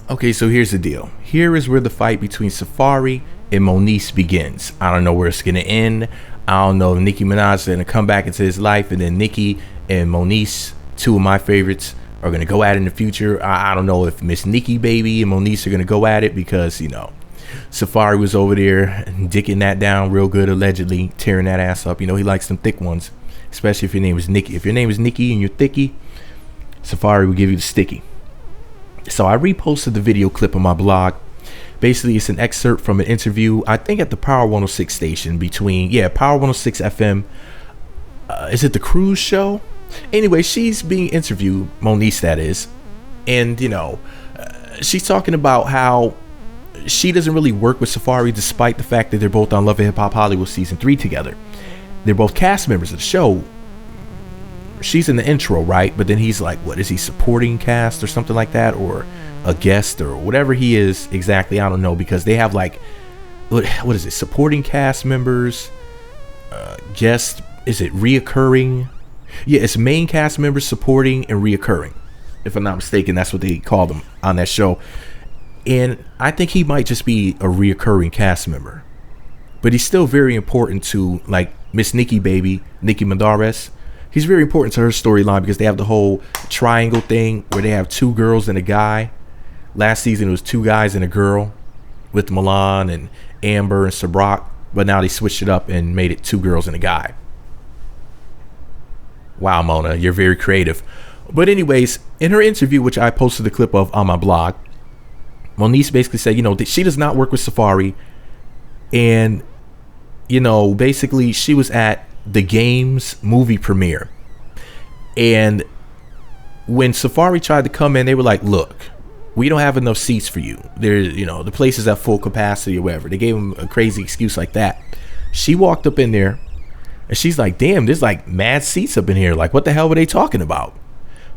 Okay, so here's the deal. Here is where the fight between Safaree and Moniece begins. I don't know where it's gonna end. I don't know if Nicki Minaj is gonna come back into his life, and then Nicki and Moniece, two of my favorites, are gonna go at it in the future. I don't know if Miss Nicki Baby and Moniece are gonna go at it because, you know, Safaree was over there dicking that down real good, allegedly tearing that ass up. You know, he likes them thick ones, especially if your name is Nicki. If your name is Nicki and you're thicky, Safaree will give you the sticky. So I reposted the video clip on my blog. Basically, it's an excerpt from an interview, I think at the Power 106 station between, Power 106 FM. Is it the Cruise Show? Anyway, she's being interviewed, Moniece that is. And, you know, she's talking about how she doesn't really work with Safaree despite the fact that they're both on Love and Hip Hop Hollywood season 3 together. They're both cast members of the show. She's in the intro, right? But then he's like, what is he, supporting cast or something like that, or a guest or whatever he is exactly? I don't know, because they have like, what is it, supporting cast members, guest, is it reoccurring? Yeah, it's main cast members, supporting, and reoccurring, if I'm not mistaken. That's what they call them on that show. And I think he might just be a reoccurring cast member, but he's still very important to, like, Miss Nicki Baby, Nicki Minaj. He's very important to her storyline because they have the whole triangle thing where they have two girls and a guy. Last season it was two guys and a girl with Milan and Amber and Sabrak, but now they switched it up and made it two girls and a guy. Wow, Mona, you're very creative. But anyways, in her interview, which I posted the clip of on my blog, Moniece basically said, you know, that she does not work with Safaree, and, you know, basically she was at the Games movie premiere, and when Safaree tried to come in, they were like, look, we don't have enough seats for you. There, you know, the place is at full capacity or whatever. They gave him a crazy excuse like that. She walked up in there and she's like, damn, there's like mad seats up in here. Like, what the hell were they talking about?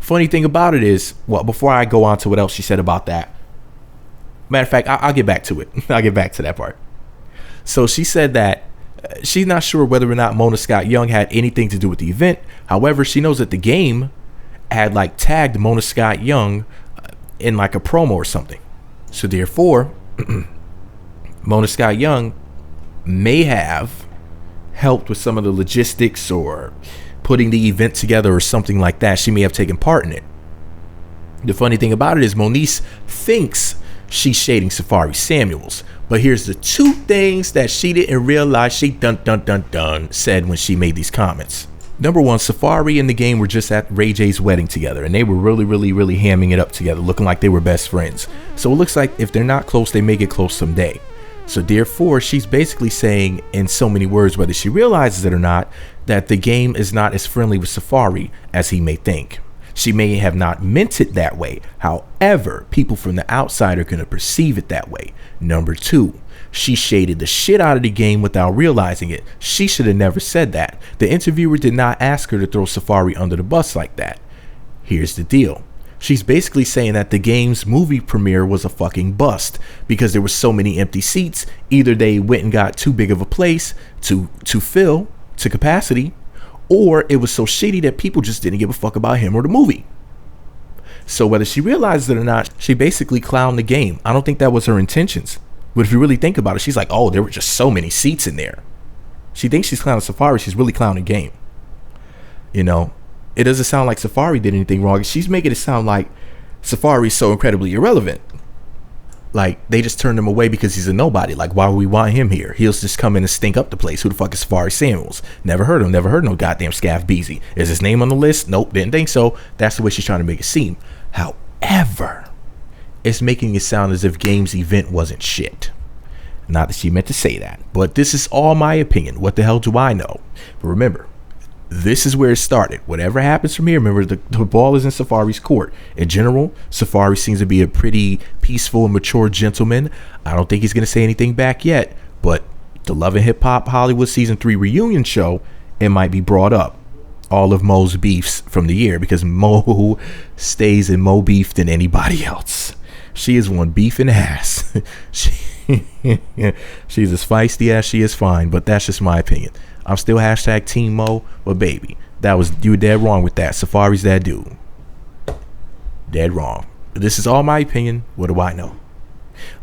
Funny thing about it is, well, before I go on to what else she said about that, matter of fact, I'll get back to it. I'll get back to that part. So she said that she's not sure whether or not Mona Scott Young had anything to do with the event. However, she knows that the game had like tagged Mona Scott Young in like a promo or something. So therefore, Mona Scott Young may have helped with some of the logistics or putting the event together or something like that. She may have taken part in it. The funny thing about it is Moniece thinks she's shading Safaree Samuels, but here's the two things that she didn't realize she said when she made these comments. Number one, Safaree and the game were just at Ray J's wedding together, and they were really hamming it up together, looking like they were best friends. So it looks like if they're not close, they may get close someday. So therefore, she's basically saying in so many words, whether she realizes it or not, that the game is not as friendly with Safaree as he may think. She may have not meant it that way. However, people from the outside are going to perceive it that way. Number two, she shaded the shit out of the game without realizing it. She should have never said that. The interviewer did not ask her to throw Safaree under the bus like that. Here's the deal. She's basically saying that the game's movie premiere was a fucking bust because there were so many empty seats. Either they went and got too big of a place to fill to capacity, or it was so shitty that people just didn't give a fuck about him or the movie. So whether she realizes it or not, she basically clowned the game. I don't think that was her intentions. But if you really think about it, she's like, oh, there were just so many seats in there. She thinks she's clowning Safaree. She's really clowning the game. You know, it doesn't sound like Safaree did anything wrong. She's making it sound like Safaree's so incredibly irrelevant. Like, they just turned him away because he's a nobody. Like, why would we want him here? He'll just come in and stink up the place. Who the fuck is Safaree Samuels? Never heard of him. Never heard no goddamn Scaff Beezy. Is his name on the list? Nope, didn't think so. That's the way she's trying to make it seem. However, it's making it sound as if Game's event wasn't shit. Not that she meant to say that, but this is all my opinion. What the hell do I know? But remember, this is where it started. Whatever happens from here, remember, the ball is in Safaree's court. In general, Safaree seems to be a pretty peaceful and mature gentleman. I don't think he's going to say anything back yet, but the Love and Hip Hop Hollywood Season 3 reunion show, it might be brought up. All of Mo's beefs from the year, because Mo stays in Mo beef than anybody else. She is one beefing ass. She's as feisty as she is fine, but that's just my opinion. I'm still hashtag Team Mo, but baby, you were dead wrong with that. Safaree's that dude. Dead wrong. This is all my opinion. What do I know?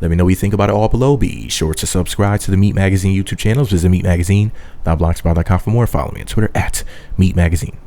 Let me know what you think about it all below. Be sure to subscribe to the Meat Magazine YouTube channels. Visit meatmagazine.blogspot.com for more. Follow me on Twitter at Meat Magazine.